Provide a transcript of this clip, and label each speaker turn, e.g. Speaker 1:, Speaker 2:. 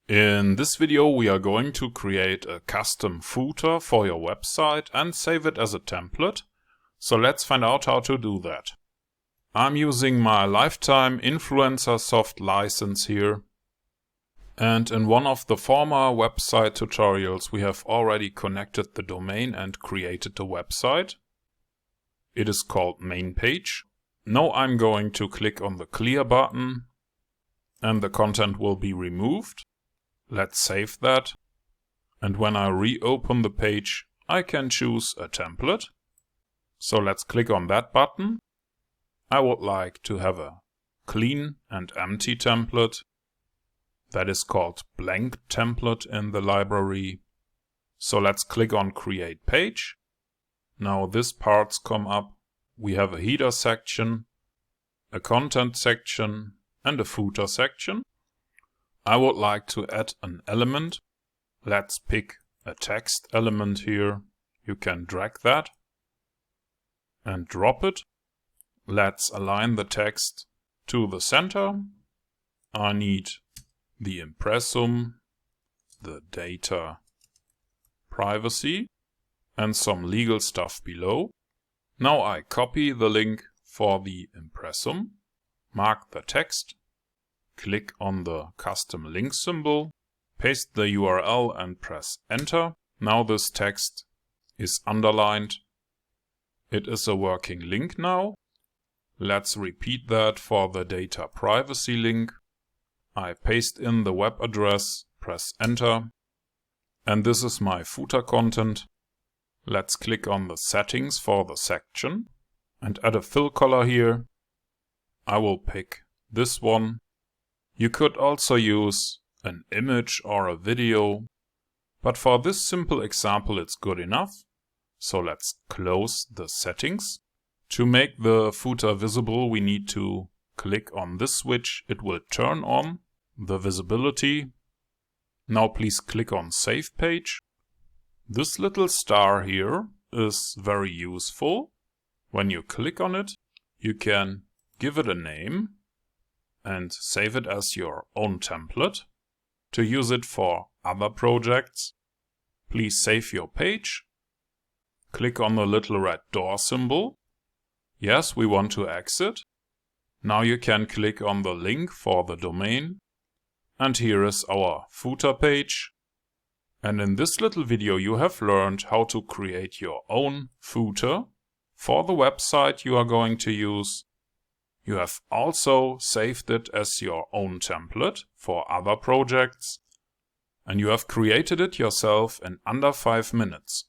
Speaker 1: In this video we are going to create a custom footer for your website and save it as a template. So let's find out how to do that. I'm using my Lifetime Influencersoft license here. And in one of the former website tutorials we have already connected the domain and created the website. It is called main page. Now I'm going to click on the clear button and the content will be removed. Let's save that. And when I reopen the page, I can choose a template. So let's click on that button. I would like to have a clean and empty template. That is called blank template in the library. So let's click on create page. Now these parts come up. We have a header section, a content section, and a footer section. I would like to add an element. Let's pick a text element here. You can drag that and drop it. Let's align the text to the center. I need the impressum, the data privacy, and some legal stuff below. Now I copy the link for the impressum, mark the text, click on the custom link symbol, paste the URL and press enter. Now this text is underlined. It is a working link now. Let's repeat that for the data privacy link. I paste in the web address, press enter, and this is my footer content. Let's click on the settings for the section and add a fill color here. I will pick this one. You could also use an image or a video, but for this simple example it's good enough. So let's close the settings. To make the footer visible, we need to click on this switch. It will turn on the visibility. Now please click on Save Page. This little star here is very useful. When you click on it, you can give it a name and save it as your own template. To use it for other projects, please save your page. Click on the little red door symbol. Yes, we want to exit. Now you can click on the link for the domain. And here is our footer page. And in this little video you have learned how to create your own footer for the website you are going to use. You have also saved it as your own template for other projects. And you have created it yourself in under 5 minutes.